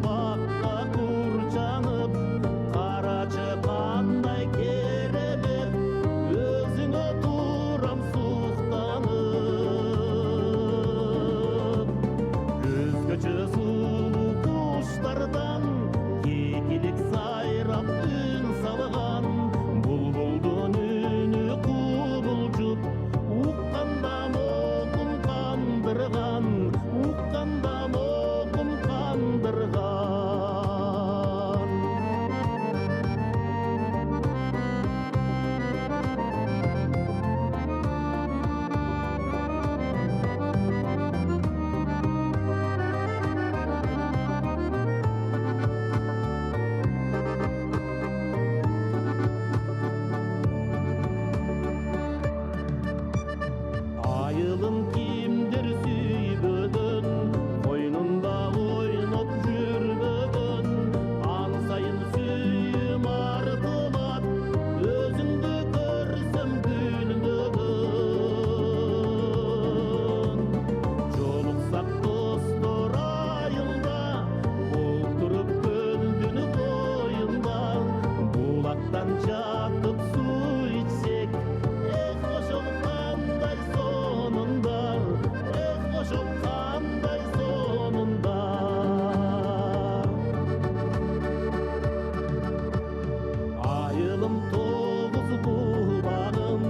баққа құрчанып, қарачы қандай керемет, өзіңе турам сұқтанып. Өзгөчө сұлу құштардан кекілік сайрап үн салған, бұлбұлдың үні құбылжып, уққанда моқым қандырған, уққанда моқым қандырған. Айылын кимдер сүйбөгөн, қойнында ойноп жүрбөгөн, ан сайын сүйім артылат, өзіңді көрсем күлмөгөн. Жолықсақ достор айылда, отырып көлдің бойында, булақтан жатып су içсек, қошол қандай сонында, қошол қандай сонында. Айылым тоғыз бұлағым,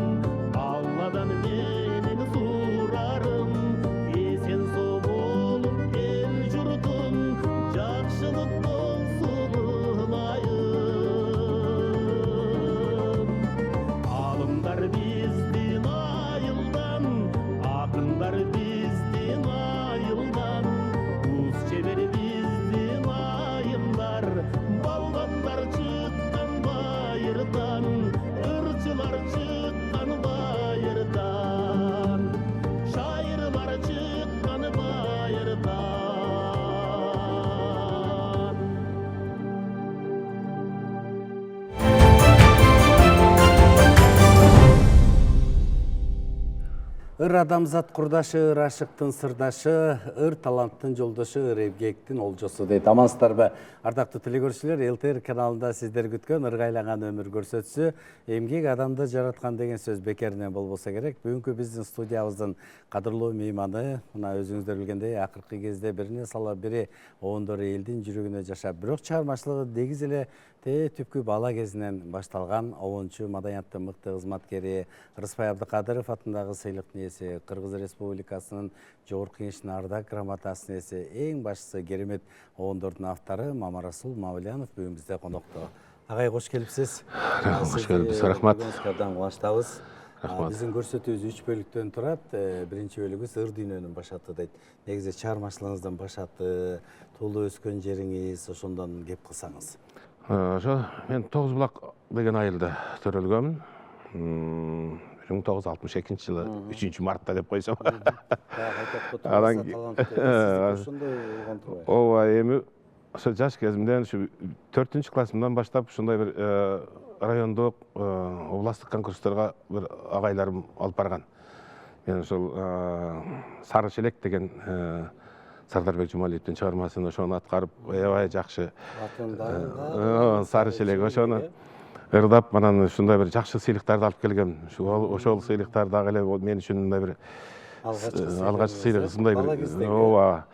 Алладан менің сұрарым, есен со болып ел жұртым, жақшылық болсын ылайым. Алымдар біздің айылдан, ақындар біздің айылдан, құс шебер біздің айымдар, балғандар шыққан байырдан, ырчылар шыққан байырдан, шайырлар шыққан байырдан. Ыр адамзат құрдашы, ыр ашықтың сырдашы, ыр таланттың жолдашы, ыр эмгектің олжосы дейді. Амансыздар ба? Ардақты телекөрүүчүлөр, ЛТР каналында сиздер күткөн ыргайланган өмүр көрсөтсү, эмгек адамды жараткан деген сөз бекеринен болбосо керек. Бүгүнкү биздин студиябыздын кадырлуу мейманы, мына өзүңүздөр билгендей, акыркы кезде бирине сала бири оондор элдин жүрөгүнө жашап, бирок чыгармачылыгы негиз эле түпкү бала кезинен башталган обончу маданияттын мыкты кызматкери Рыспай Абдыкадыров атындагы сыйлыктын ээси, Кыргыз Республикасынын Жогорку Кеңештин ардак грамотасынын ээси, эң башкысы керемет обондордун автору Мамарасул Мавлянов бүгүн бизде конокто. Агай кош келипсиз. Кош келипсиз, рахмат. Абдан кубанычтабыз. Рахмат. Биздин көрсөтүүбүз 3 бөлүктөн турат. Биринчи бөлүгүбүз ыр дүйнөнүн башаты дейт. Негизи чыгармачылыгыңыздын башаты, туулуп өскөн жериңиз, ошондон кеп кылсаңыз. Ошо мен Тогузбулак деген айылда төрөлгөмүн. 1962 жылы 3 мартта деп койсом. Ооба, эми ошо жаш кезимден, ушу 4-классымдан баштап ушундай бир райондук, областтык конкурстарга бир агайларым алып барган. Мен ошол Сары Челек деген Сардарбек Жумалиевдин чыгармасын ошону аткарып, аябай жакшы. Сары Челек ошону ырдап, анан ушундай бир жакшы сыйлыктарды алып келгем. Ошол сыйлыктар дагы эле мен үчүн мындай бир алгачкы сыйлык, ушундай бир. Ооба.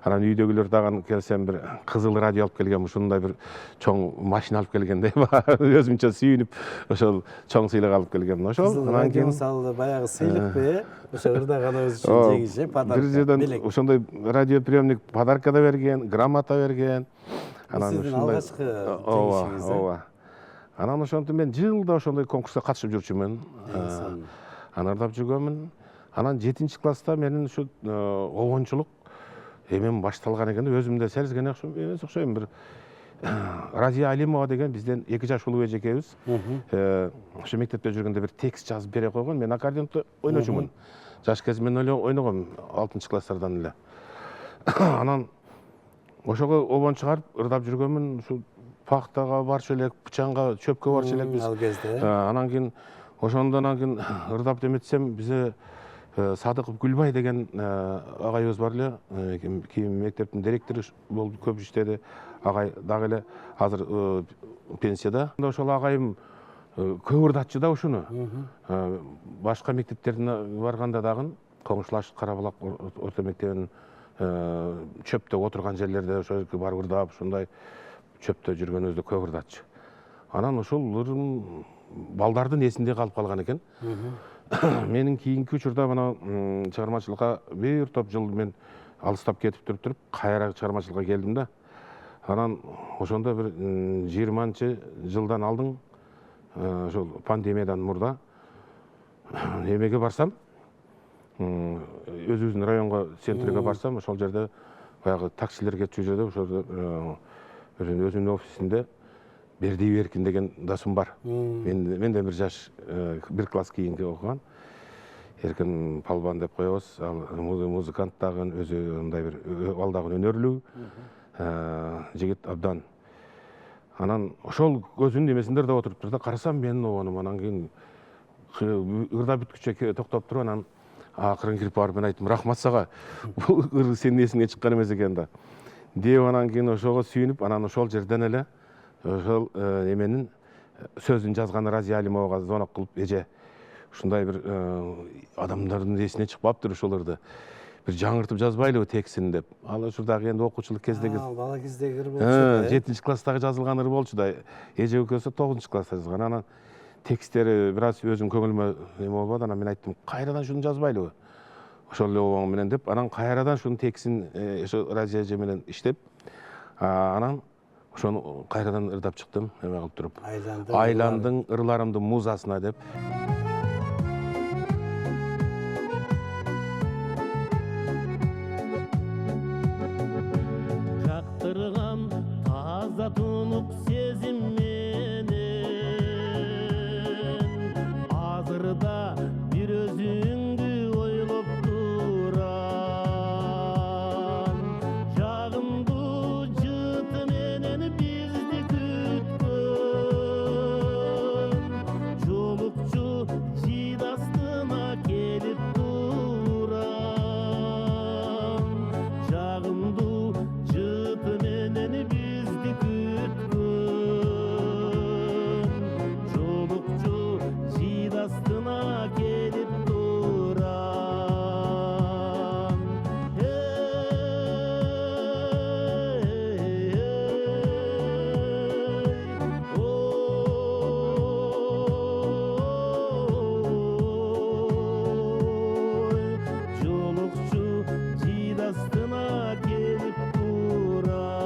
Анан үйдөгүлөр дагы келсем бир кызыл радио алып келгем, ушундай бир чоң машина алып келгендей өзүмчө сүйүнүп, ошол чоң сыйлык алып келгем. Ошол анан кийин мисалы баягы сыйлыкпы, ошо ырдаганыбыз үчүн жеңиш, подарка. Бир жерден ошондой радиоприемник подарка да берген, грамота берген. Анан сиздин алгачкы жеңишиңиз. Ооба. Анан ошентип мен жылда ошондой конкурска катышып жүрчүмүн. Анан ырдап жүргөмүн. Анан 7-класста менин ушу обончулук эмен башталган экен, өзүмдө сезген эмес окшойм. Бир Разия Алимова деген бизден 2 жаш улуу эжекебиз. Ошо мектепте жүргөндө бир текст жазып бере койгон. Мен аккордеонду ойночумун. Жаш кезимден эле ойногом, 6-класстардан эле. Анан ошого обон чыгарып ырдап жүргөмүн. Ушу пахтага барчу элек, пычанга, чөпкө барчу элек биз. Ал кезде. Анан кийин ошондон ырдап деметсем, бизе Садыков Гүлбай деген агайыбыз бар эле, кийин мектептин директору болуп көп иштеди. Агай дагы эле азыр пенсияда. Ошол агайым көп ырдатчу да ушуну. Башка мектептерине барганда дагы коңшулаш Карабулак орто мектебинин чөптө отурган жерлерде ошол барып ырдап, ушундай чөптө жүргөнүбүздө көп ырдатчу. Анан ошол балдардын эсинде калып калган экен. Менин кийинки учурда мына чыгармачылыкка бир топ жыл мен алыстап кетип туруп, кайра чыгармачылыкка келдим да. Анан ошондо бир 20-нчы жылдан алдың, ошол пандемиядан мурда эмеге барсам, өзүбүздүн районго центрге барсам, ошол жерде баягы таксилер кетчү жерде, ошол өзүмдүн офисинде Бердиев Эркин деген досум бар. Менден бир жаш, бир класс кийинки окуган. Эркин Палбан деп коебуз. Ал музыкант дагы, өзү мындай бир ал дагы өнөрлүү жигит абдан. Анан ошол көзүнүн эмесинде да отуруптур да, карасам менин обонум. Анан кийин ырдап бүткүчө токтоп туруп, анан акырын кирип барып мен айттым: "Рахмат сага. Бул ыр сенин эсиңе чыккан эмес экен да." Деп анан кийин ошого сүйүнүп, анан ошол жерден эле ошол эменин сөзүн жазган Разия Алимовага звонок кылып, эже ушундай бир адамдардын эсине чыкпаптыр ушуларды. Бир жаңыртып жазбайлыбы текстин деп. Ал ошо дагы энди окуучулук кездеги. Бала кездеги ыр болчу. 7-нчи класстагы жазылган ыр болчу да. Эже экөөсү 9-нчы класста жазган. Анан тексттери бир аз өзүм көңүлүмө эме болбоду. Анан мен айттым: "Кайрадан шуну жазбайлыбы? Ошол эле обоң менен" деп. Анан кайрадан шунун текстин ошо Разия эже менен иштеп, анан ошону кайрадан ырдап чыктым, эме кылып туруп. Айландың ырларымдын музасына деп. Жактырган таза тунук сезим менен азырда бир өзүңдү ойлоп турам. Жагымдуу жыты менен бизди күткөн жолукчу жид астына келип турам. Жагымдуу жыты менен бизди күткөн жолукчу жид астына келип турам. Жолукчу жид астына келип турам.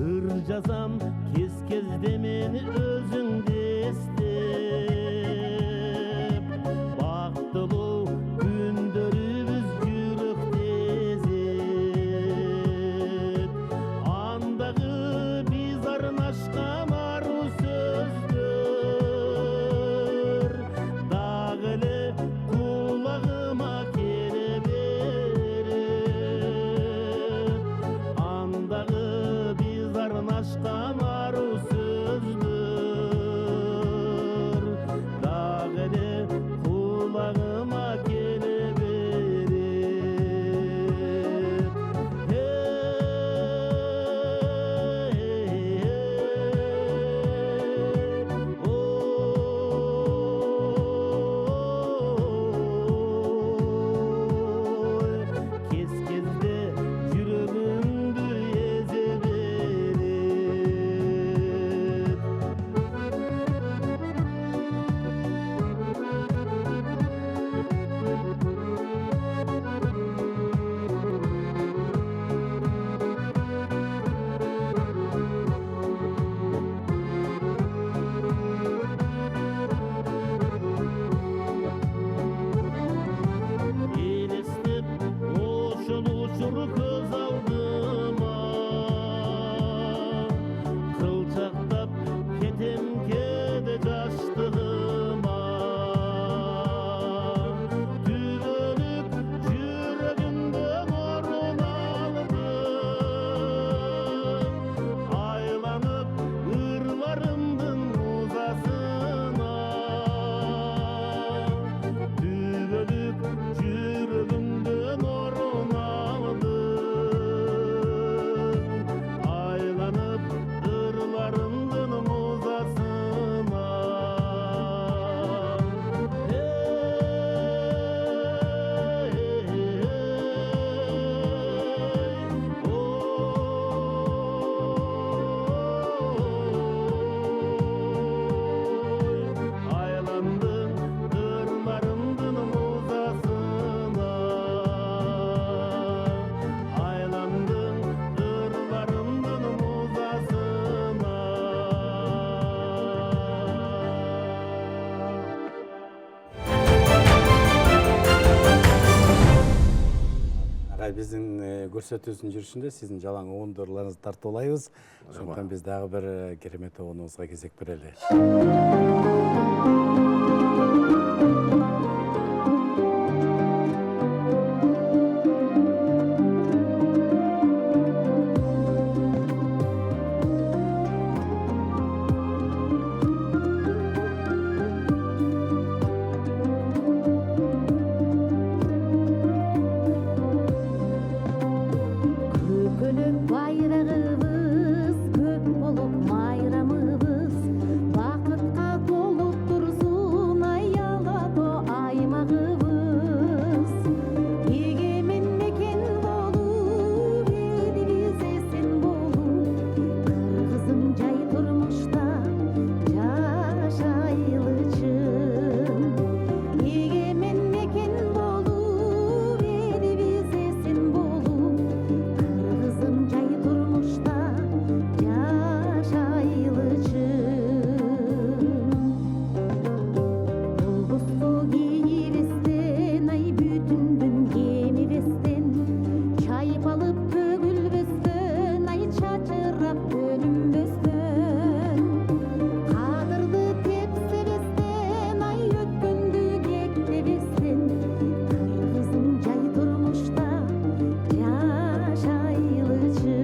Ыр жазам кез-кезде мени өзүңдү эстеп, бактылуу күндөрүбүз жүрөктө эзет. Андагы биз арнашкан аруу сөздөр дагы эле кулагыма келе берет. Андагы биз арнашкан аруу сөздөр биздин көрсөтүүбүздүн жүрүшүндө сиздин жалаң оңдорлоруңузду тартып алайбыз. Ошондуктан биз дагы бир керемет обонубузга кезек берели. Көкөлөк байрагыбыз көк болуп майрамыбыз бакытка толуп турсун аялато аймагыбыз эгемен мекен болуп элибиз эсен болуп кыргызым жай турмушта жашайлычы эгемен мекен болуп элибиз эсен болуп кыргызым жай турмушта жашайлычы Болбосту кийбестен ай бүтүндүн кемибестен чайпалып төгүлбөстөн ай чачырап бөлүнбөстөн кадырды тепсебестен ай өткөндү кектебестен кыргызым жай турмушта жашайлычы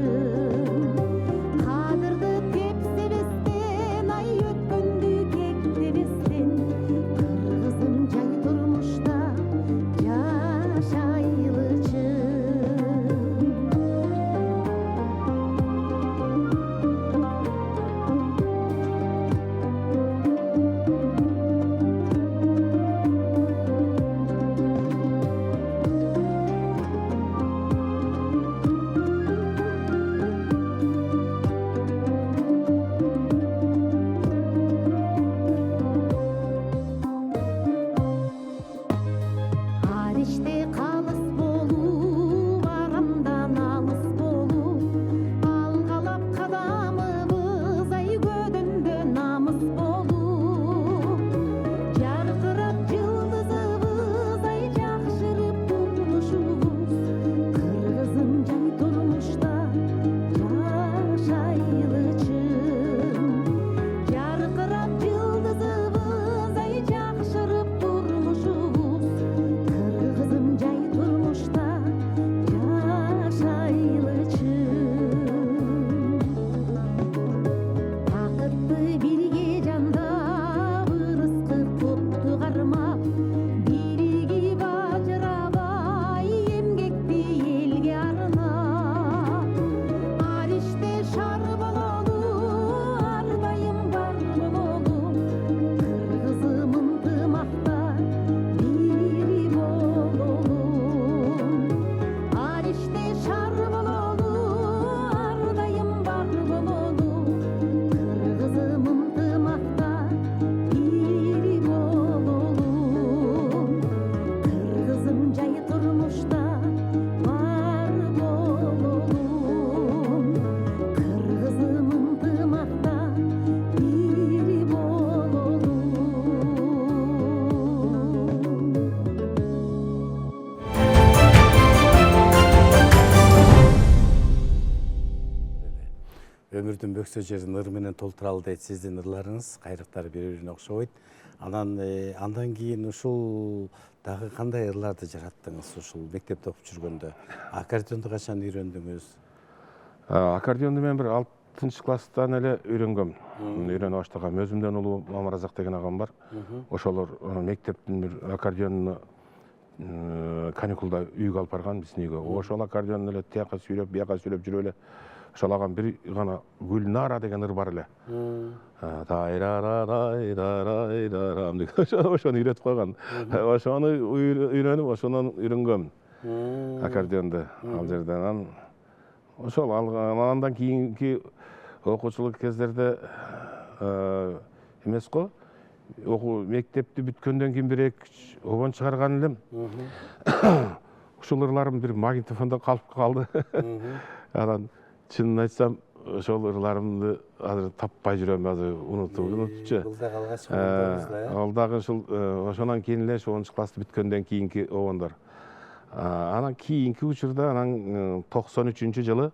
кадырды тепсебестен ай өткөндү кектебестен кыргызым жай турмушта жашайлычы Ариште калыс болуп, арамдан алыс болуп, алгалап кадамыбыз ай көдөндө намыс болуп, жаркырап жылдызыбыз ай жакшырып турмушубуз, кыргызым жай турмушта жашайлычы, жаркырап жылдызыбыз ай жакшырып турмушубуз, кыргызым жай турмушта жашайлычы бакытты бирге жандап ырыскы топту кармап биригип ажырабай эмгекти элге арнап ариште шар бололу ар дайым бар бололу кыргызым ынтымакта бири бололу ариште шар бололу ар дайым бар бололу кыргызым ынтымакта бири бололу кыргызым жай турмушта бар бололу кыргызым ынтымакта бири бололу Өмүрдүн бөксө жерин ыр менен толтуралы дейт сиздин ырларыңыз, кайрыктары бири-бирине окшобойт. Андан кийин ушул дагы кандай ырларды жараттыңыз ушул мектепте окуп жүргөндө? Аккордеонду качан үйрөндүңүз? Аккордеонду мен бир 6 класстан эле үйрөнгөм. Үйрөнүп баштагам. Өзүмдөн улуу Мамыразак деген агам бар. Ошолор мектептин бир аккордеонуну каникулда үйгө алып барган биздин үйгө. Ошол аккордеонду эле тияка сүйлөп, бияка сүйлөп жүрүп эле ошол агам бир гана Гүлнара деген ыр бар эле. Тайрарарайрарайрарам деген ошону үйрөтүп койгон. Ошону үйрөнүп, ошондон үйрөнгөм аккордеонду ал жерден. Ошол андан кийинки окуучулук кездерде эмес го, мектепти бүткөндөн кийин бир обон чыгарган элем. Ушул ырларым бир магнитофондо калып калды. Анан чынын айтсам, ошол ырларымды азыр таппай жүрөм, азыр унутчу. Кылда калгач болдуңуз да, Ал дагы ошол ошонан кийин эле 10 классты бүткөндөн кийинки обондор. Анан кийинки учурда анан 93 жылы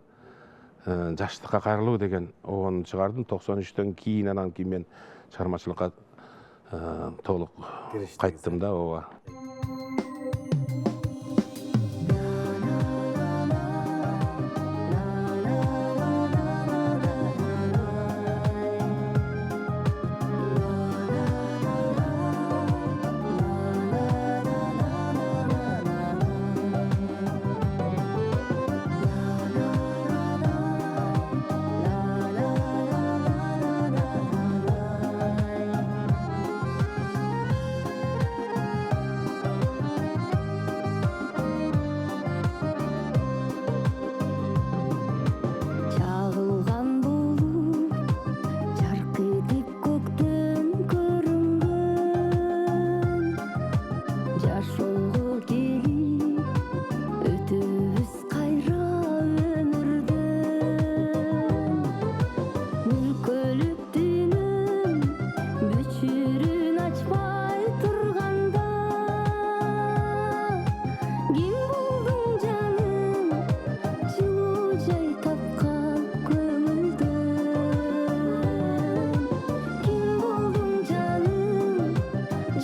жаштыкка кайрылуу деген обону чыгардым. 93-төн кийин анан мен чыгармачылыкка толук кайттым да, ооба. Чагылган болуп жарк этип көктөн көрүнгөн жашоого келип өтөбүз кайра өмүрдөн мүлкөлүк дүйнөм бүчүрүн ачпай турганда ким болдуң жаным жылуу жай тапкан көңүлдөн ким болдуң жаным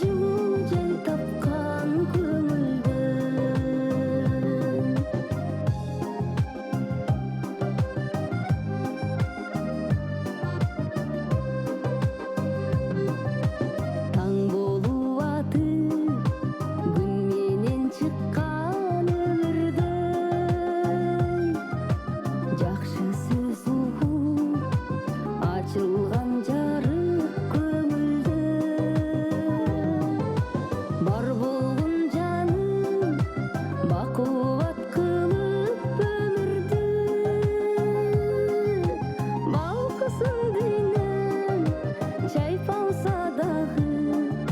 жылуу жай тапкан көңүлдөн таң болуп атып күн менен чыккан өмүрдөй жакшы сөз угуп ачылган жарык көңүлдөн бар болгон жаным бакубат кылып өмүрдү балкысын дүйнөм чайпалса дагы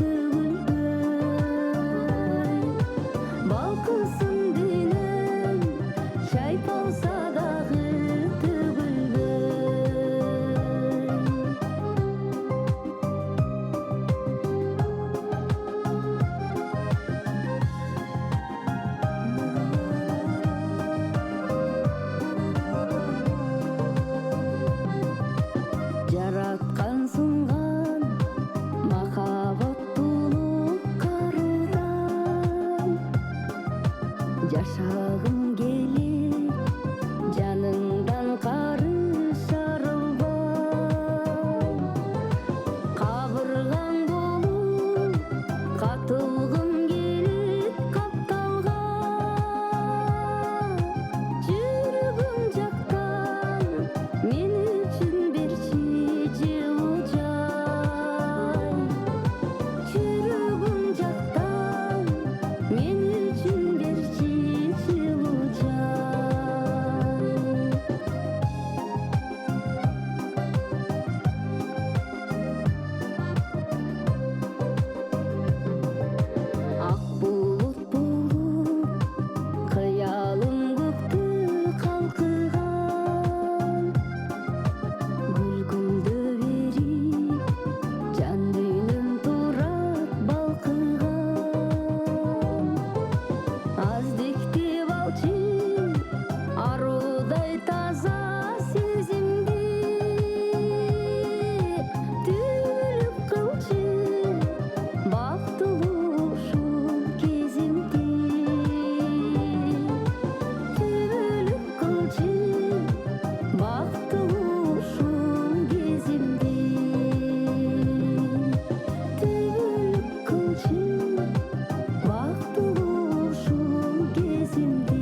төгүлбөй балкысын дүйнөм чайпалса дагы төгүлбөй жараткан сунган махаббаттуулук карудан жашагым келет жаныңдан карыша арылбай кабыргаң болуп катылгым келет капталган жүрөгүм жактан мен үчүн берчи жылуу жай жүрөгүм жактан мен үчүн берчи жылуу жай ак булут болуп кыялым көктү калкыган гүлгүлдө берип жан дүйнөм турат балкыган аздиктеп алчы аруудай таза сезимди түгүлүп кылчы бактылуу ушул кезимди түгүлүп кылчы бактылуу ушул кезимди түгүлүп кылчы бактылуу ушул кезимди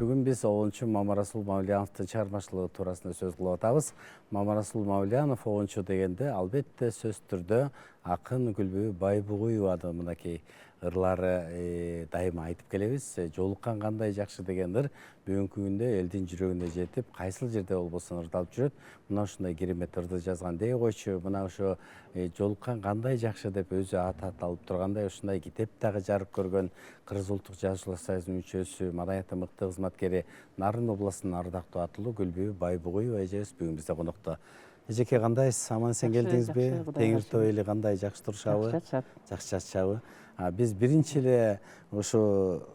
Бүгін біз 10-чу Мамарасул Мавлияновтың чыгармачылыгы туурасында сөз кылып атабыз. Мамарасул Мавлиянов 10-чу дегенде албетте сөз түрдө акын Гүлбү Байбугуеваны мынакей ырлары дайыма айтып келебиз. Жолуккан кандай жакшы деген ыр бүгүнкү күндө элдин жүрөгүнө жетип, кайсыл жерде болбосун ырдалып жүрөт. Мына ушундай керемет ырды жазган дей койчу. Мына ошо жолуккан кандай жакшы деп өзү ат алып тургандай ушундай китеп дагы жарык көргөн Кыргыз улуттук жазуучулар союзунун мүчөсү, маданияттын мыкты кызматкери Нарын областынын ардактуу атылуу Гүлбү Байбугуева эжебиз бүгүн бизде конокто. Эжеке кандайсыз? Аман эсен Жакшы, келдиңизби? жакшы, Кудайга Теңиртөө эли кандай, жакшы турушабы? Жакшы атышат. Жакшы атышабы? Биз биринчи эле ошо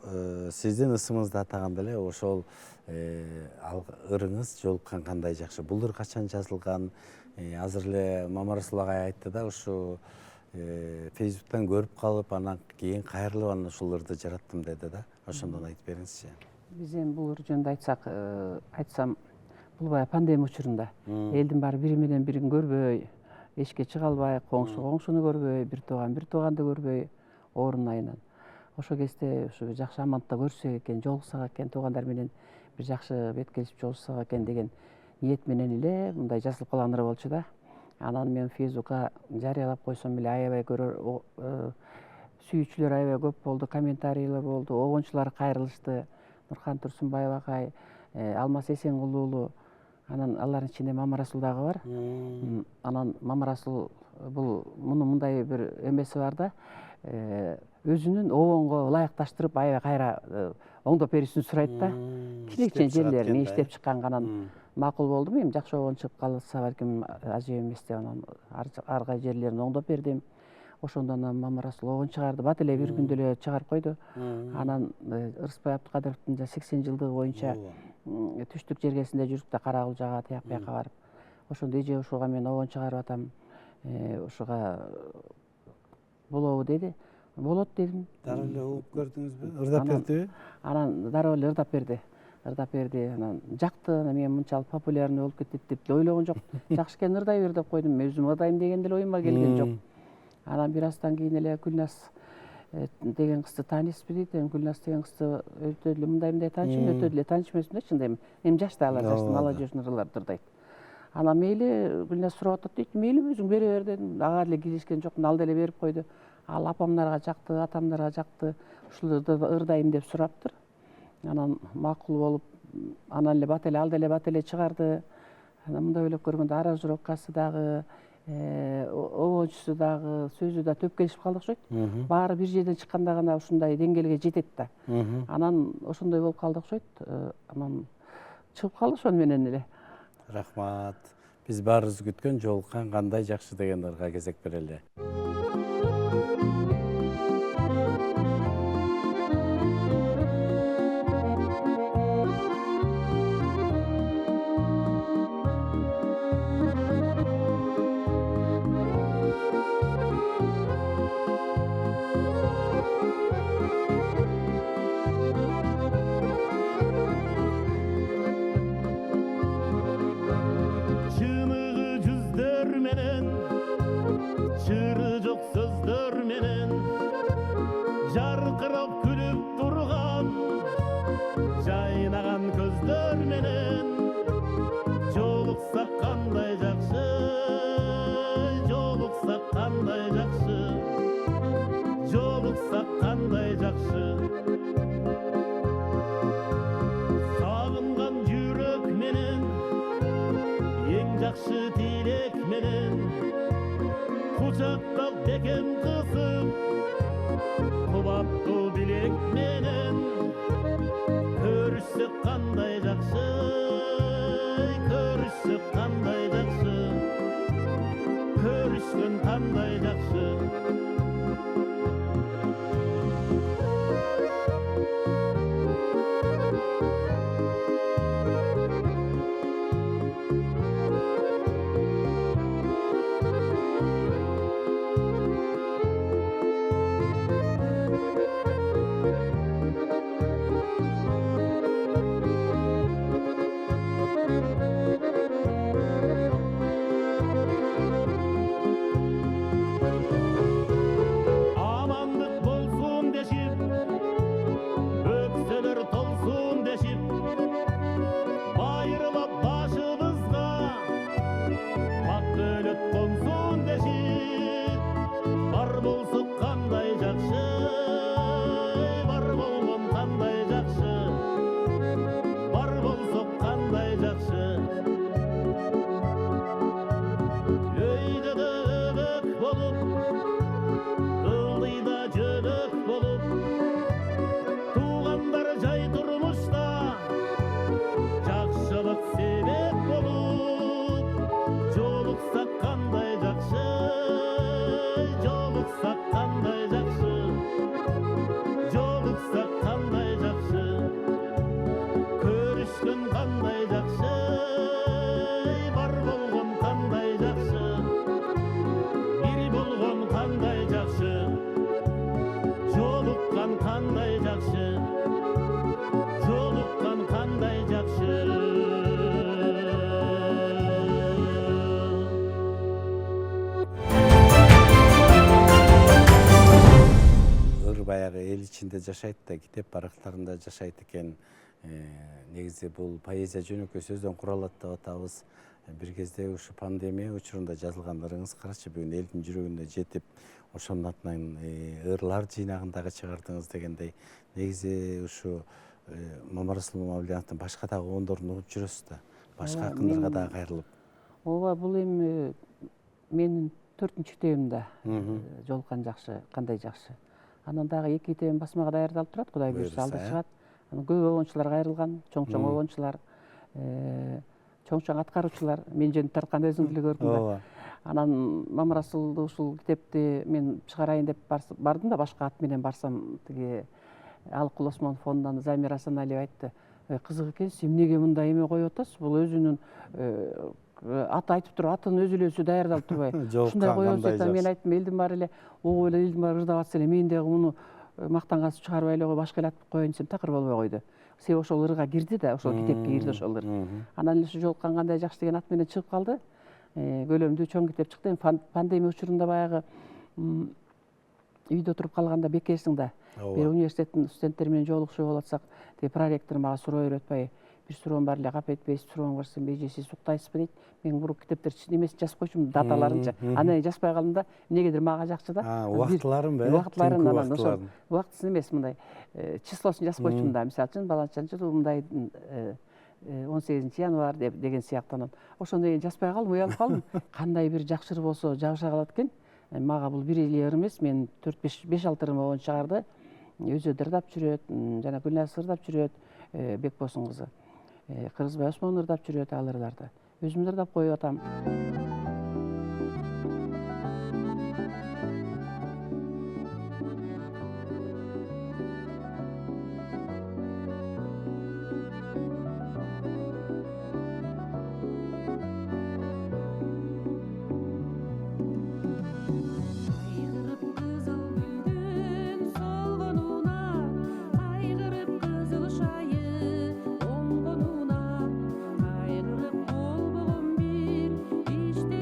сиздин ысымыңызды атаганда эле ошол ырыңыз жолуккан кандай жакшы. Бул ыр качан жазылган? Азыр эле Мамарасул агай айтты да, ушу Фейсбуктан көрүп калып, анан кийин кайрылып анан ушул ырды жараттым деди да. Ошондон айтып бериңизчи. Биз эми бул ыр жөнүндө айтсам, бул баягы пандемия учурунда элдин баары бири менен бирин көрбөй, эшикке чыга албай, коңшу коңшуну көрбөй, бир тууганды көрбөй, оорунун айынан. Ошол кезде ушу жакшы амандыкта көрүшсөк экен, жолуксак экен, туугандар менен бир жакшы бет келишип жолуксак экен деген ниет менен эле мындай жазылып калган ыр болчу да. Анан мен Фейсбукка жарыялап койсом эле аябай көрөр, сүйүүчүлөр аябай көп болду, комментарийлер болду, огончулар кайрылышты. Нурхан Турсунбаев агай, Алмаз Эсенгул, анан алардын ичинде Мамарасул дагы бар. Анан Мамарасул бул мындай бир эмеси бар да, өзүнүн обонго ылайыкташтырып аябай кайра оңдоп берүүсүн сурайт да. Кичинекче жерлерин иштеп чыкканга анан макул болдум. Эми жакшы обон чыгып калса балким ажып эмес деп анан ар кай жерлерин оңдоп бердим. Ошондон анан Мамарасул обон чыгарды. Бат эле бир күндө эле чыгарып койду. Анан Ырысбай Абдыкадыровдун 80 жылдыгы боюнча түштүк жергесинде жүрүп да Карагул жака тияк бияка барып, ошондо эже ушуга мен обон чыгарып атам. Ушуга болобу деди. Болот дедим. Дароо эле угуп көрдүңүзбү? Ырдап бердиби? Анан дароо эле ырдап берди. Анан жакты, анан мен мынчалык популярный болуп кетет деп ойлогон жок. Жакшы экен, ырдай бер деп койдум. Мен өзүм ырдайм деген деле оюмга келген жок. Анан бир аздан кийин эле Гүлназ деген кызды таанисызбы дейт. Гүлназ деген кызды өтө эле мындай таанышым, өтө эле таанышып эмесмин да, чындап. Эми жашта алар, жашта молодежный ырларды ырдайт. Анан мейли Гүлназ сурап атат дейт, мейли өзүң бере бер дедим. Ага деле киришкен жокмун, ал деле берип койду. Ал апамдарга жакты, атамдарга жакты, ушул ырдайм деп сураптыр. Анан макул болуп, анан эле бат эле ал деле бат эле чыгарды. Анан мындай ойлоп көргөндө аранжировкасы дагы, обончусу дагы, сөзү да төп келишип калды окшойт. Баары бир жерден чыкканда гана ушундай деңгээлге жетет да. Анан ошондой болуп калды окшойт. Анан чыгып калды ошону менен эле. Рахмат. Биз баарыбыз күткөн жолуккан кандай жакшы деген ырга кезек берели. Чыныгы жүздөр менен, чыры жок сөздөр менен, жаркырап күлүп турган, жайнаган көздөр менен, жолуксак кандай жакшы, жолуксак кандай жакшы, жолуксак кандай жакшы. Сагынган жүрөк менен, эң жакшы тилек менен, кучактап бекем кысып, кубаттуу билек менен, көрүшсөк кандай жакшы, көрүшсөк кандай жакшы, көрүшкөн кандай жакшы. баягы эл ичинде жашайт да, китеп барактарында жашайт экен. Негизи бул поэзия жөнөкөй сөздөн куралат деп атабыз. Бир кезде ушу пандемия учурунда жазылгандарыңыз карачы, бүгүн элдин жүрөгүнө жетип, ошонун атынан ырлар жыйнагындагы чыгардыңыз дегендей. Негизи ушу Мамарасул Мамалиановдун башка дагы оңдорун угуп жүрөсүз да. Башка акындарга дагы кайрылып. ооба, бул эми менин 4-нчү китебим да. Жолкан жакшы, кандай жакшы. Анан дагы 2 китебим басмага даярдалып турат, Кудай буйрса алда чыгат. Анан көп обончулар кайрылган, чоң обончулар, чоң аткаруучулар, мен жөнүндө тарткан өзүң деле көрдүң да. Анан Мамарасулду ушул китепти мен чыгарайын деп бардым да, башка ат менен барсам, тиги Алыкул Осмонов фондунан Замира Асаналиева айтты: "Кызык экен, сиз эмнеге мындай эме коюп атасыз? Бул өзүнүн аты айтып туруп, атын өзү эле даярдалып турбай, ушундай коюп атат." Мен айттым, элдин баары эле угуп эле, элдин баары ырдап атса эле, мен дагы муну мактангансыз чыгарбай эле башка эле атып коеюн десем, такыр болбой койду. Себеби ошол ырга кирди да, ошол китепке кирди ошол ыр. Анан эле ушу Жолкан кандай жакшы деген ат менен чыгып калды. Көлөмдүү чоң китеп чыкты. Эми пандемия учурунда баягы үйдө туруп калганда бекерсиң да. Бир университеттин студенттери менен жолугушуу болуп атсак, тиги проректор мага суроо берип бир суроом бар эле, кап этпейсиз, сурооң бар, сен же сиз уктайсызбы дейт. Мен бул китептерди немесин жазып койчумун, даталарынчы. Анан жазбай калдым да, эмнегедир мага жакчы да. Убактыларын бе? Убактыларын, анан ошол убактысын эмес, мындай числосун жазып койчумун да. Мисалы үчүн баланчанчы мындай 18 январь деген сыяктуу. Анан ошондон кийин жазбай калдым, уялып калдым. Кандай бир жакшы ыр болсо жабыша калат экен. Мага бул бир эле ыр эмес, мен 4-5 ырым обон чыгарды. Өзөдү ырдап жүрөт, жана Гүлназ ырдап жүрөт, Бекбосун кызы. Кыргызбай Осмон ырдап жүрөт ал ырларды. Өзүм ырдап коюп атам. İşte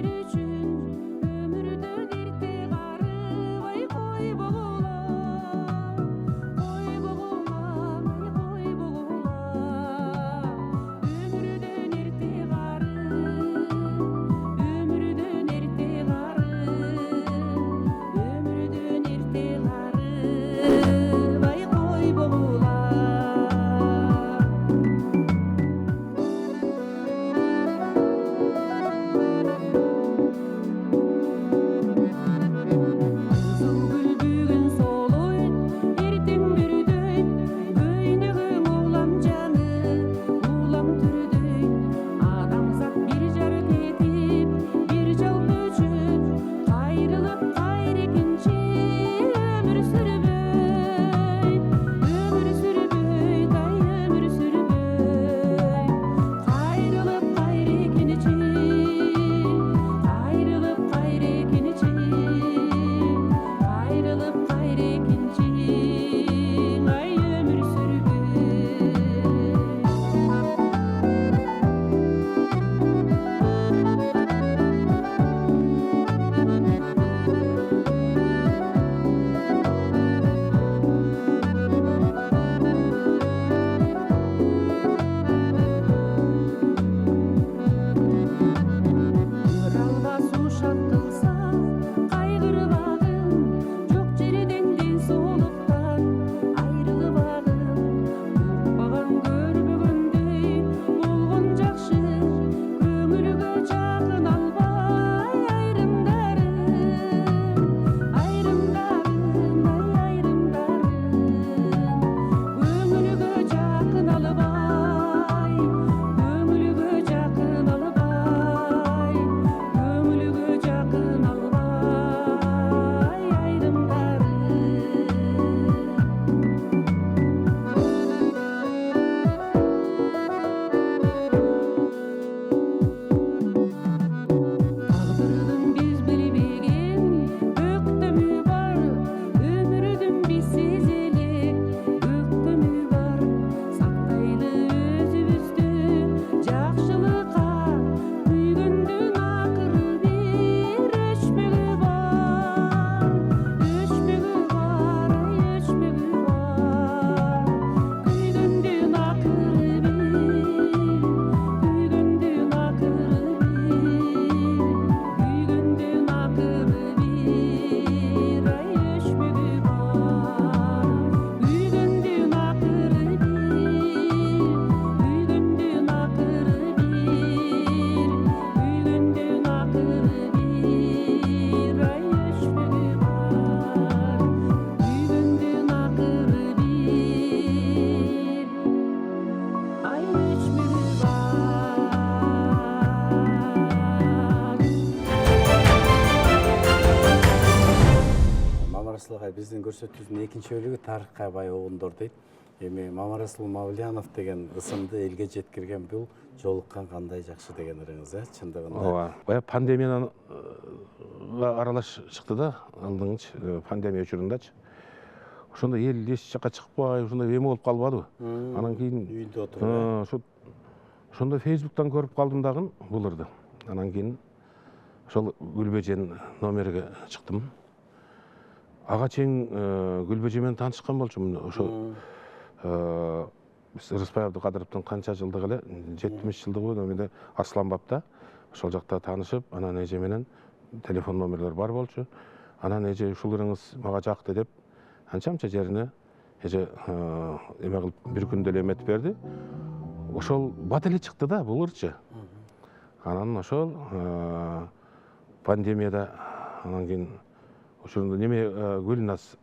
биздин көрсөтүүбүздүн экинчи бөлүгү тарыхка бай обундор дейт. Эми Мамарасул Мавлянов деген ысымды элге жеткирген бул жолуккан кандай жакшы деген ырыңыз, чындыгында. Ооба. Бая пандемияга аралаш чыкты да, алдыңычы пандемия учурундачы. Ошондо эл эч жакка чыкпай, ушундай эме болуп калбадыбы? Анан кийин Үйдө отуруп. ошондо Facebook'тан көрүп калдым дагы бул ырды. Анан кийин ошол Гүлбежен номерге чыктым. Ага чейин Гүлбеже менен таанышкан болчумун. Ошо биз Рыспай Абдыкадыровдун канча жылдыгы эле 70 жылдыгы менде Арсланбапта. Ошол жакта таанышып, анан эже менен телефон номерлер бар болчу. Анан эже ушул ырыңыз мага жакты деп анча-мынча жерине эже эме кылып бир күндө эле эметип берди. Ошол бат эле чыкты да бул ырчы. Анан ошол пандемияда анан кийин ошондо неме Гүлназ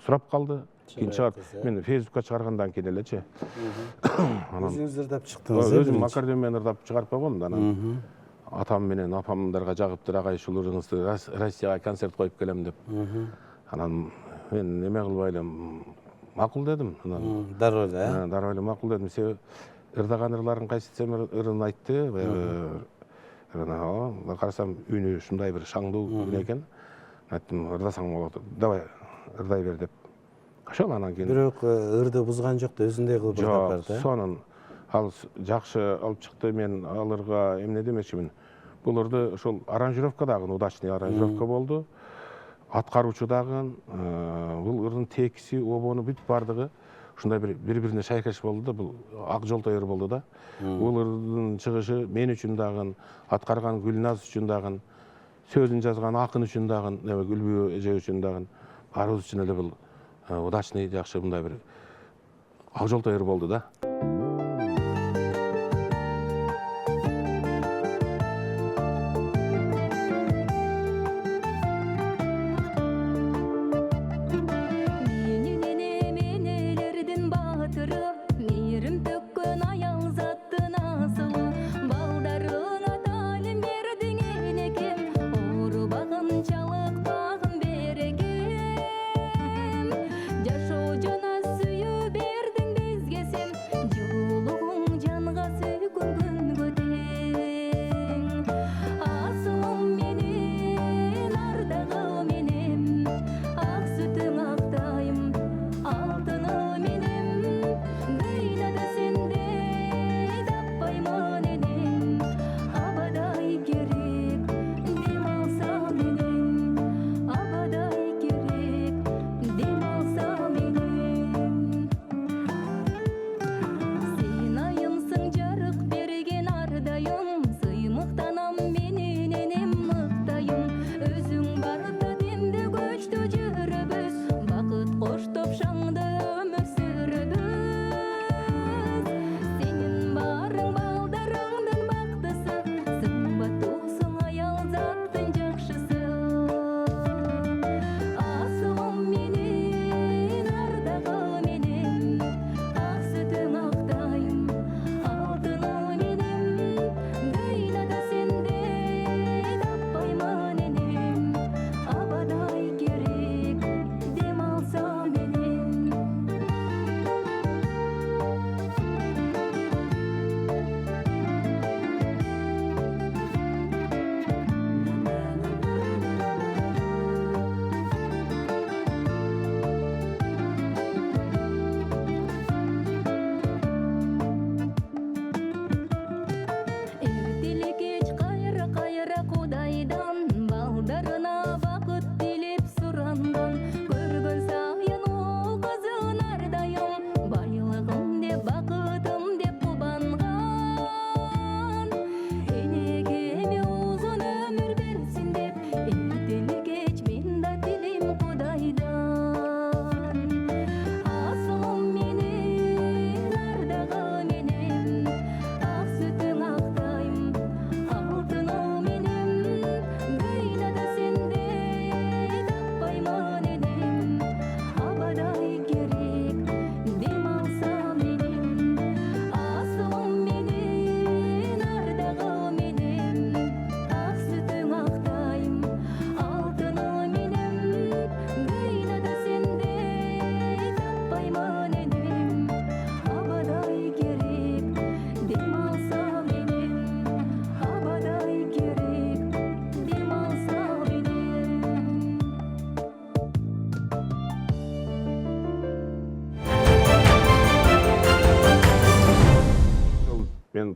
сурап калды. Кийин чыгарып, мен Facebook'ка чыгаргандан кийин элечи. Өзүңүз ырдап чыктыңыз. Өзүм аккордеон менен ырдап чыгарып койгом да. Анан атам менен апамдарга жагыптыр, агай ушул ырыңызды Россияга концерт коюп келем деп. Анан мен неме кылбай эле макул дедим. Анан Дароо эле, дароо эле макул дедим. Себеби ырдаган ырларын кайсы ырын айтты. Карасам үнү ушундай бир шаңдуу үн экен. Айттым, ырдасаң болот. Давай ырдай бер деп. Ошол анан кийин бирок ырды бузган жок да, өзүндөй кылып ырдап берди. Сонун ал жакшы алып чыкты, мен алырга эмне демекчимин. Бул ырды ошол аранжировка дагы удачный аранжировка болду. Аткаруучу дагы бул ырдын текси, обону бүт бардыгы ушундай бири-бирине шайкаш болду да, бул ак жолтой ыр болду да. Бул ырдын чыгышы мен үчүн дагы, аткарган Гүлназ үчүн дагы, сөзүн жазган Акын үчүн дагы, Гүлбү эже үчүн дагы, баарыбыз үчүн эле бул удачный жакшы мындай бир ак жолтой ыр болду да.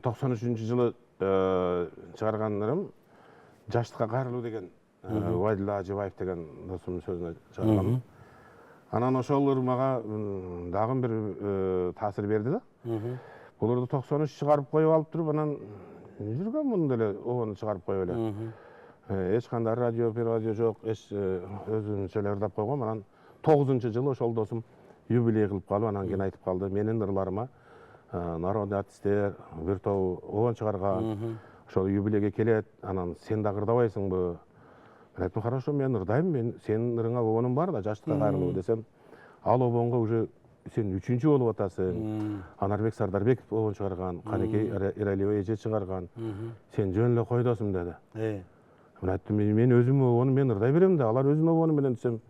93-жылы чыгаргандарым жаштыкка кайрылуу деген Убайдулла Ажыбаев деген досумдун сөзүнө чыгаргам. Анан ошолор мага дагы бир таасир берди да. Буларды 93 чыгарып коюп алып туруп, анан жүргөн мында эле обону чыгарып коюп эле. Эч кандай радио жок, өзүмчө эле ырдап койгом. Анан 9-жылы ошол досум юбилей кылып калып, анан кийин айтып калды, менин ырларыма народный артисттер бир тобу обон чыгарган. Ошол юбилейге келет, анан сен да ырдабайсыңбы? Мен айттым, хорошо, мен ырдайм, мен сенин ырыңа обонум бар да, жаштыкка кайрылуу десем, ал обонго уже сен 3-чү болуп атасың. Анарбек Сардарбеков обон чыгарган, Канекей Иралиева эже чыгарган. Сен жөн эле кой досум деди. Мен айттым, мен өзүм обону мен ырдай берем да, алар өзүнүн обону менен десем,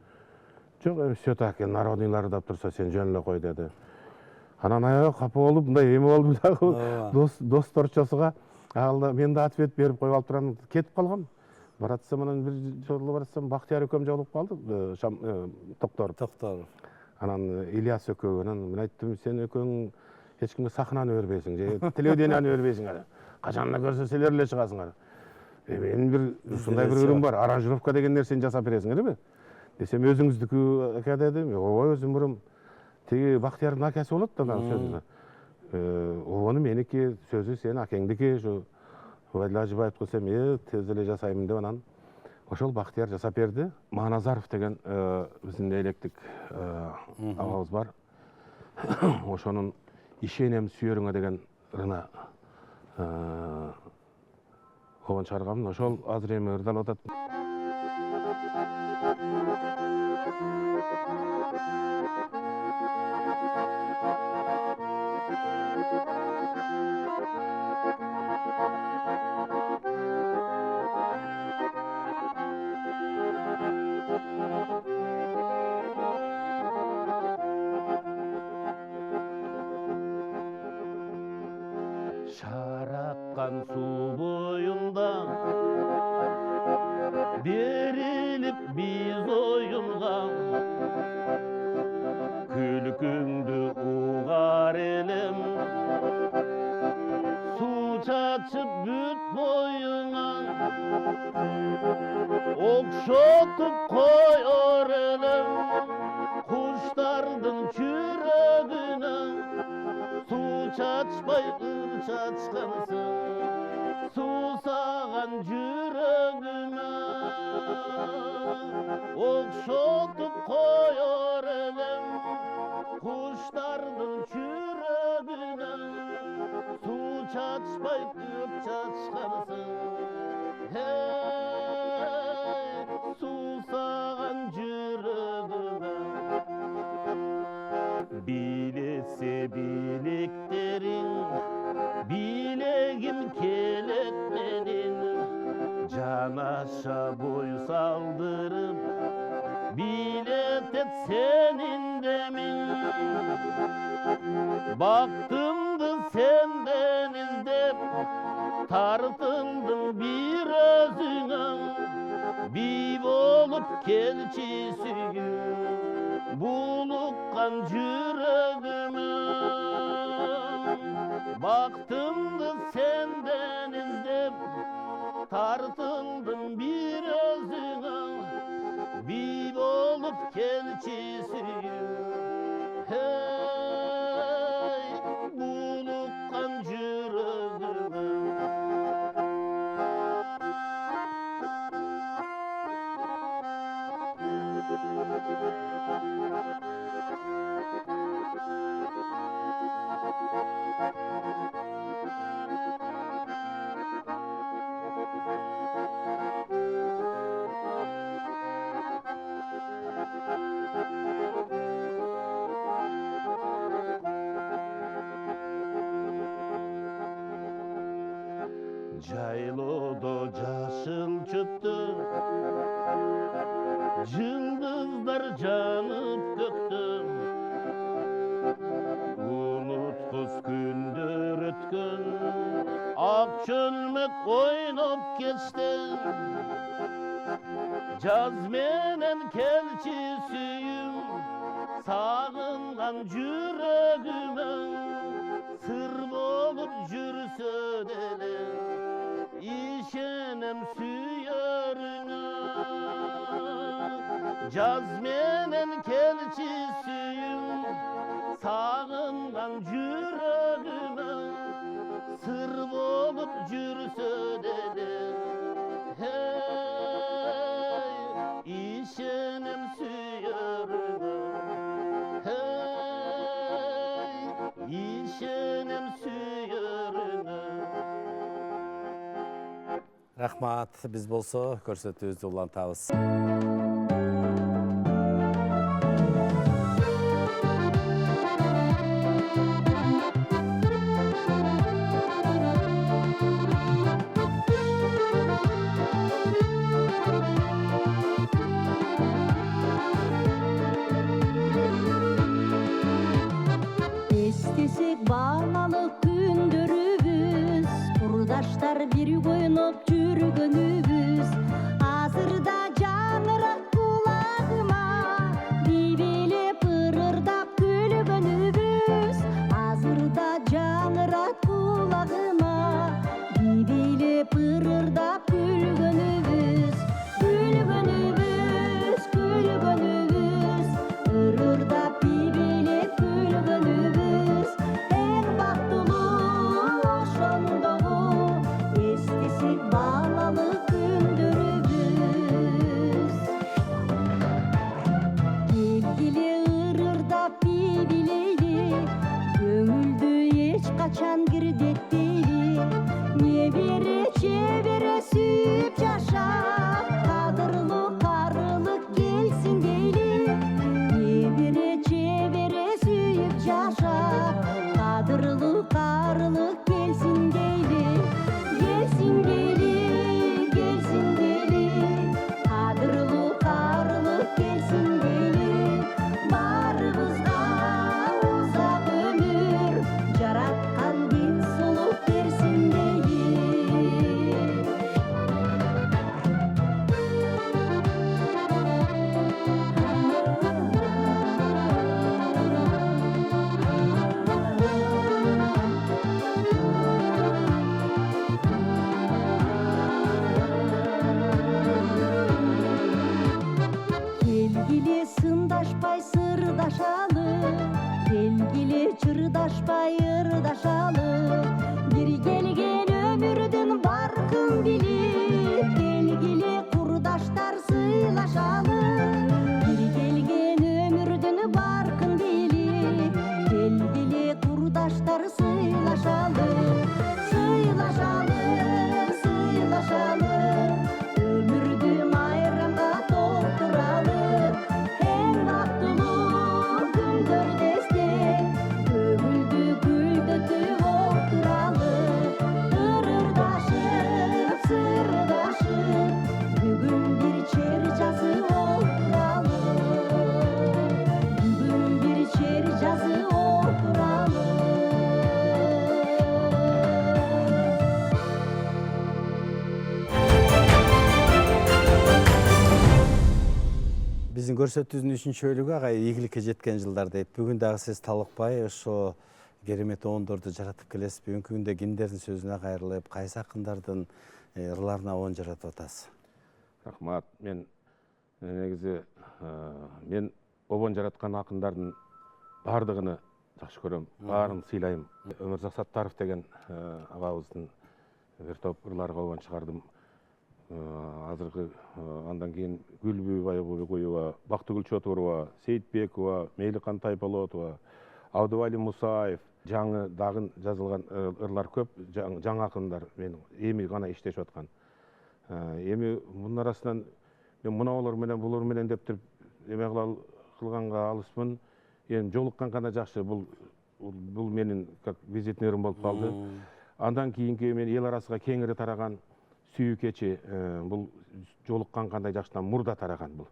жок, все так, народныйлар ырдап турса сен жөн эле кой деди. Анан аябай капа болуп, мындай эме болдум дагы, досторчосуга алда мен да ответ берип коюп алып турам, кетип калгам. Баратсам, анан бир жолу баратсам, Бактияр экөөм жолугуп калды, Токторов. Анан Ильяс экөө, анан мен айттым, сен экөөң эч кимге сахнаны бербейсиң, же телевиденияны бербейсиң. Качан көрсө силер эле чыгасыңар. Менин бир ушундай бир ырым бар, аранжировка деген нерсени жасап бересиңерби? Десем, өзүңүздүкү ака дедим. Ооба, өзүм ырым. Тиги Бактиярдын акасы болот да, сөзүнө. Обону меники, сөзү сенин акеңдики, ушу Убайдулла Ажыбаев кылсам, тез эле жасайм деп, анан ошол Бактияр жасап берди. Маназаров деген биздин электик агабыз бар. Ошонун ишенем сүйөрүңө деген ырына обон чыгаргам. Ошол азыр эми ырдалып атат. Шараккан суу боюнда берилип биз оюнга, күлкүңдү угар элем, суу чачып бүт боюңа, окшотуп коёр элем куштардын жүрөгүнө, суу чачпай чачкансың, суусаган жүрөгүмө, окшотуп коёр элем куштардын жүрөгүнө, суу чачпай чачкансың, суусаган жүрөгүмө. Билесе билектериң, билегим келет менин, жанаша бой салдырып, билетет сенин демиң. Бактымды сенден издеп, тартылдым бир өзүңө, бий болуп келчи сүйгүм, булуккан жүрөгүмө. Бактымды сенден издеп, тартылдым бир өзүңө, бий болуп келчи сүйгүм, булуккан жүрөгүмө. Жайлоодо жашыл чөптө жылдыздар жанып көктө, унуткус күндөр өткөн, ак чөлмөк ойноп кечти, жаз менен келчи сүйүм, сагынган жүрөгүмө, сыр болуп жүрсө Jaz menen kelçi süyüm sağıngan yüreğime sır bolup jürse dedi hey işenim süyörüme hey işenim süyörüme. Рахмат, биз болсо көрсөтүүбүздү улантабыз. Эстесек балалык күндөрүбүз, курдаштар бир ойноп жүргөнүбүз. Азырда жаңырак кулагыма, бибелеп ырырдап күлгөнүбүз. Азырда жаңырак кулагыма, бибелеп ырырдап күлгөнүбүз. Күлгөнүбүз, күлгөнүбүз, ырырдап бибелеп күлгөнүбүз. Эң бактылуу ошондогу, эстесек балалык күндөрүбүз. Келгиле ырырдап бибелейли, көңүлдү эч качан кирдеттейли. Небере чебере сүйүп жашап, кадырлуу карылык келсин дейли. Небере чебере сүйүп жашап, кадырлуу карылык келсин дейли. Келсин дейли, келсин дейли, кадырлуу карылык келсин дейли. Барыбызга узак өмүр, жараткан ден соолук берсин дейли. Келгиле сындашпай сырдашалы, келгиле чырдашпай ырдашалы. Бир келген өмүрдүн баркын билип, келгиле курдаштар сыйлашалы. Бир келген өмүрдүн баркын билип, келгиле курдаштар сыйлашалы. Сыйлашалы, сыйлашалы, өмүрдү майрамга толтуралы. Эң бактылуу күндөрдө көңүлдү гүлдөтүп отуралы. Ырырдашып, сырдашып, бүгүн бир чер жазып отуралы. Бүгүн бир чер жазып отуралы. Биздин көрсөтүүбүздүн 3-чү бөлүгү агай ийгиликке жеткен жылдар дейт. Бүгүн дагы сиз талыкпай ошо керемет оондорду жаратып келесиз. Бүгүнкү күндө кимдердин сөзүнө кайрылып, кайсы акындардын ырларына оон жаратып атасыз? Рахмат. Мен негизи мен обон жараткан акындардын бардыгыны жакшы көрөм, баарын сыйлайм. Өмүрзак Саттаров деген агабыздын бир топ ырларга обон чыгардым. Азыркы андан кийин Гүлбү Байгугуева, Бактыгүл Чотурова, Сейитбекова, Мейликан Тайпалотова, Абдывали Мусаев, жаңы дагы жазылган ырлар көп, жаңы акындар менин эми гана иштешип аткан. Эми мунун арасынан мен муналар менен булар менен деп туруп эме кылганга алыспын. Эми жолуккан гана жакшы, бул менин как визитныйым болуп калды. Андан кийинки мен эл арасыга кеңири тараган Сүйүү кечи, бул жолуккан кандай жакшыдан мурда тараган бул.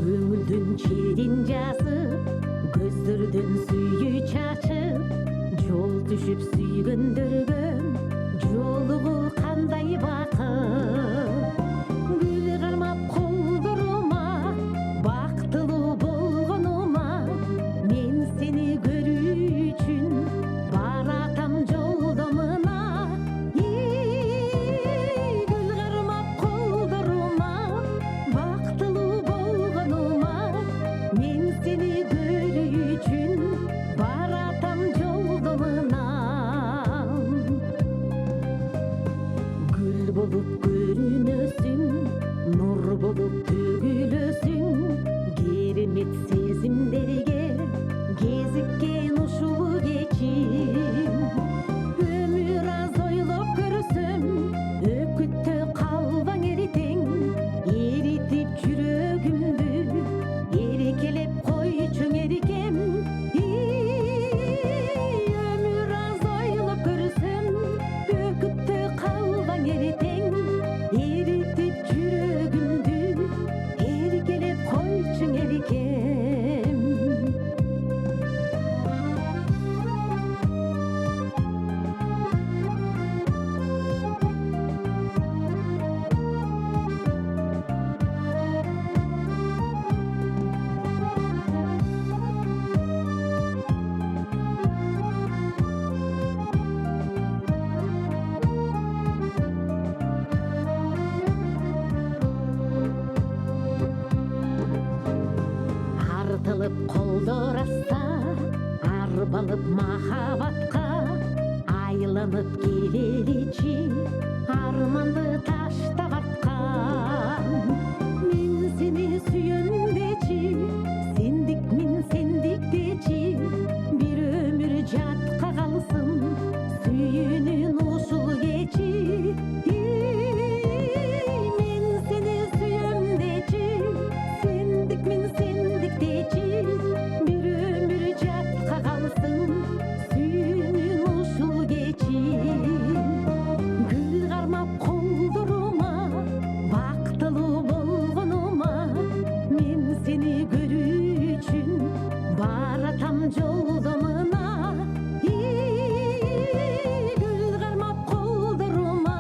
Көңүлдүн чедин жазып, көздөрдөн сүйүү болып көрінесің, нұр болып төгілесің, керемет сезімдерге кезіккен ұшулы кечім. Өмір аз ойлап көрсем, өкітті қалбаң ерітең, ерітіп жүрегімді, ерекелеп қой чөң ерекем. Өмір аз ойлап көрсем, өкітті қалбаң ерітең, ерітіп жүрегімді, ерекелеп қой чөң ерекем. Артылып қолдыраса, арбалып махабатқа, айланып келелечи, арманды таштап артқан. Мен сені сүйем дечи, сендік мен сендік дечи, бір өмір жатқа қалсын, сүйінін ұшыл кечи. Мен сені сүйем дечи, сендік мен сендік дечи, бір өмір жатқа қалсын, сүйінін ұшыл кечи. Гүл қармап қолдырума, бақтылы болғаныма, мен сені көру үшін баратам жолдамына. Гүл қармап қолдырума,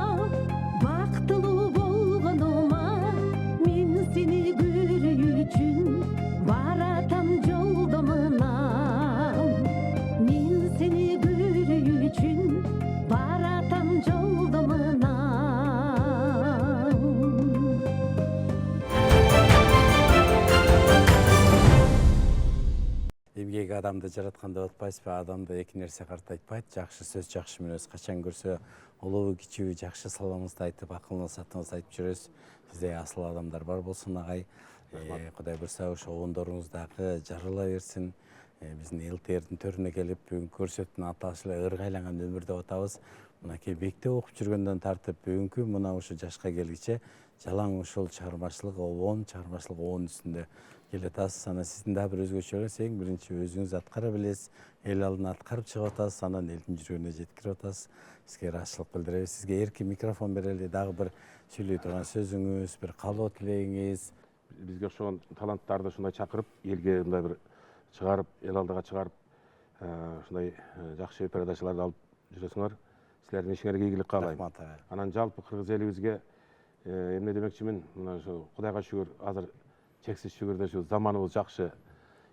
бақтылы болғаныма, мен сені көру үшін баратам жолдамына. Мен сені көру үшін баратам жолдамына. Эмгек адамды жаратканда отпайсызбы? Адамды эки нерсе картайтпайт. Жакшы сөз, жакшы мүнөз. Качан көрсө улуу кичүүбү жакшы саламыбызды айтып, акыл насаатыбызды айтып жүрөбүз. Бизде асыл адамдар бар болсун агай. Кудай буйрса ошо обондоруңуз дагы жарыла берсин. Биздин ЛТРдин төрүнө келип бүгүнкү көрсөтүүнү аталышы эле ыргайланган өмүр деп атабыз. Мынакей мектеп окуп жүргөндөн тартып бүгүнкү мына ушу жашка келгиче жалаң ушул чыгармачылык обон үстүндө келатасыз. Анан сиздин да бир өзгөчөлүгүңүз, эң биринчи өзүңүз аткара билесиз, эл алдына аткарып чыгып атасыз, анан элдин жүрөгүнө жеткирип атасыз. Сизге ыраазычылык билдиребиз. Сизге эркин микрофон берели, дагы бир сүйлөй турган сөзүңүз, бир каалоо тилегиңиз. Бизге ошогон таланттарды ушундай чакырып, элге мындай бир чыгарып, эл алдыга чыгарып, ушундай жакшы передачаларды алып жүрөсүңөр. Силердин ишиңерге ийгилик каалайм. Анан жалпы кыргыз элибизге эмне демекчимин, мына ушу Кудайга шүгүр, азыр чексиз шүгүрдө ушу заманыбыз жакшы.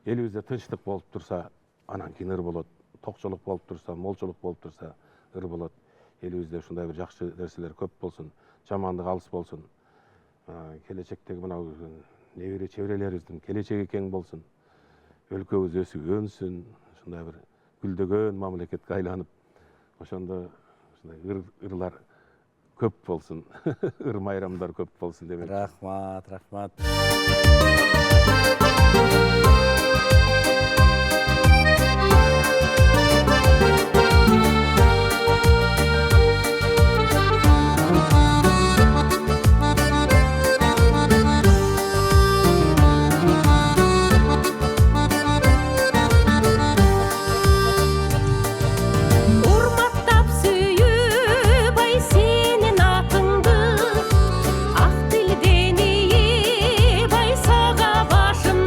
Элибизде тынчтык болуп турса, анан кийин ыр болот. Токчолук болуп турса, молчолук болуп турса, ыр болот. Элибизде ушундай бир жакшы нерселер көп болсун, жамандык алыс болсун. Келечектеги мына небере чеберелерибиздин келечеги кең болсун. Өлкөбүз өсүп өнсүн, ушундай бир гүлдөгөн мамлекетке айланып, ошондо ушундай ырлар көп болсун, ыр майрамдар көп болсун демек. Рахмат, рахмат. Урматтап сүйүп ай сенин атыңды, ак тилден ийип ай сага башым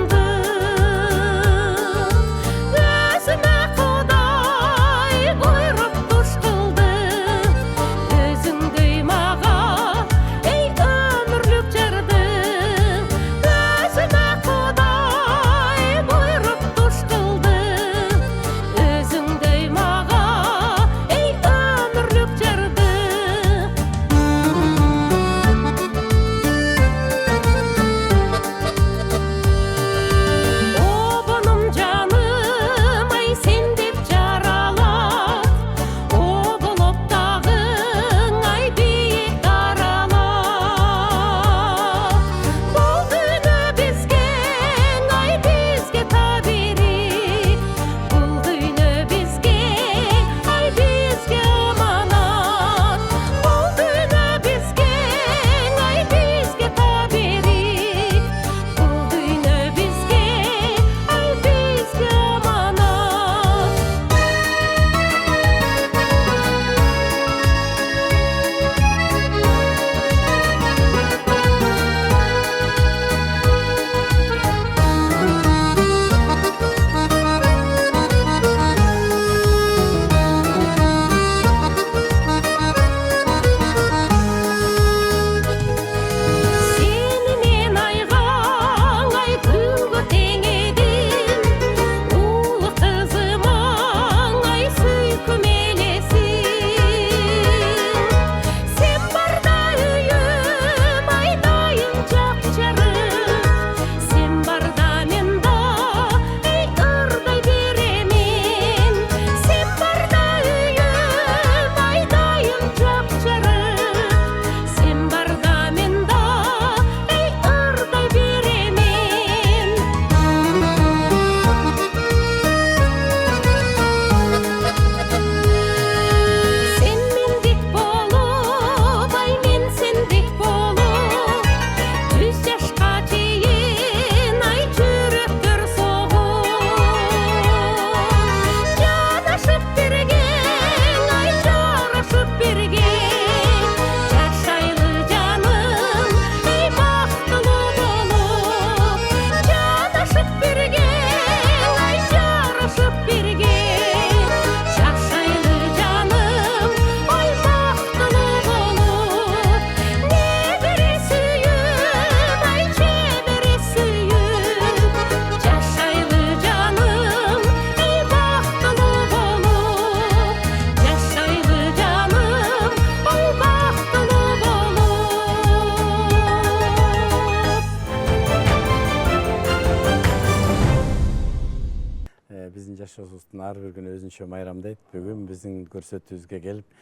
Чочосуздун ар бир күнү өзүнчө майрамдайт. Бүгүн биздин көрсөтүүбүзгө келип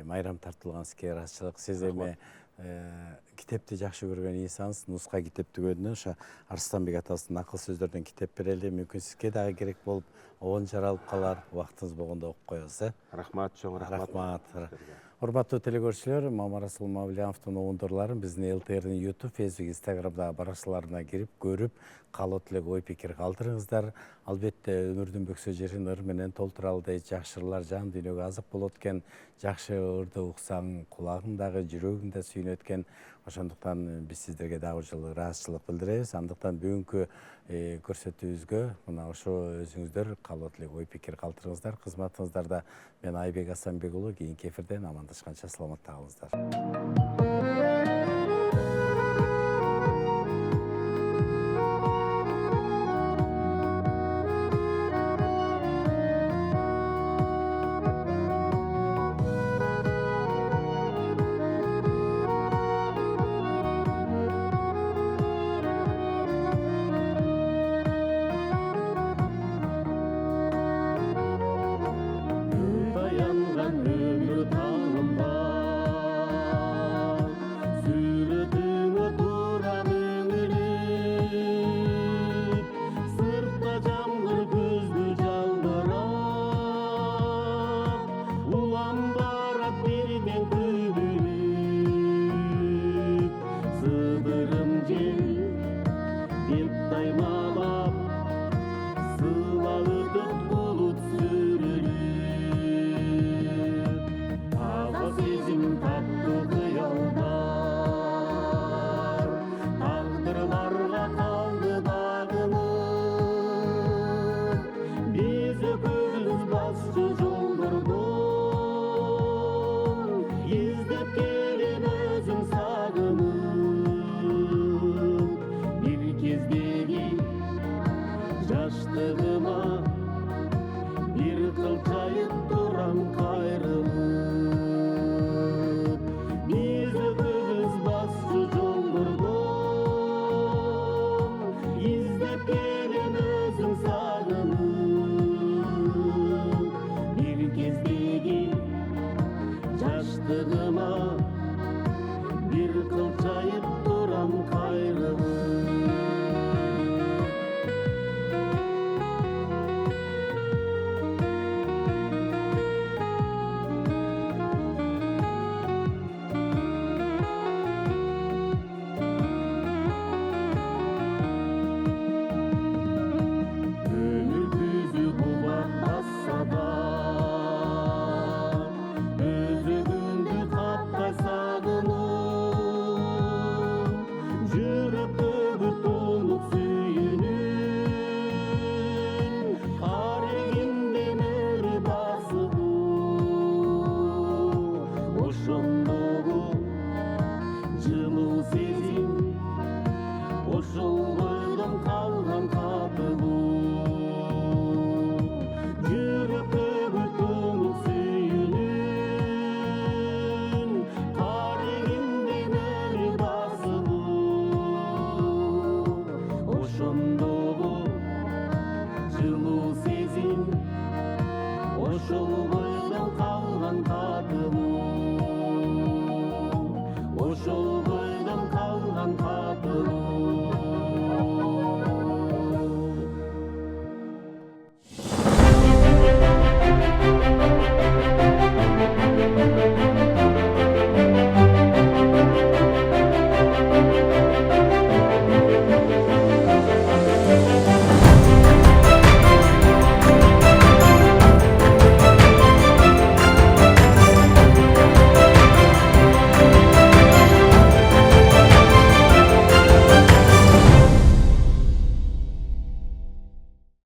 майрам тартылган сизге ыраазычылык. Сиз эми китепти жакшы көргөн инсансыз. Нуска китеп түгөндө ошо Арыстанбек атабыздын акыл сөздөрүнөн китеп берели. Мүмкүн сизге дагы керек болуп, обон жаралып калар. Убактыңыз болгондо окуп коебуз. Рахмат, чоң рахмат. Урматтуу телекөрүүчүлөр, Мамарасул Мавлиановдун угундурларын биздин ЛТРдин YouTube, Facebook, Instagramдагы баракчаларына кирип көрүп, каалоот элек ой пикир калтырыңыздар. Албетте өмүрдүн бөксө жерин ыр менен толтура алдай жакшы ырлар жан дүйнөгө азык болот экен. Жакшы ырды уксаң, кулагың дагы, жүрөгүң да сүйүнөт экен. Ошондуктан биз сиздерге дагы ушул ыраазычылык билдиребиз. Андыктан бүгүнкү көрсөтүүбүзгө мына ошо өзүңүздөр каалоот элек ой пикир калтырыңыздар. Кызматыңыздарда мен Айбек Асанбек уулу. Кийинки эфирден амандашканча саламатта калыңыздар.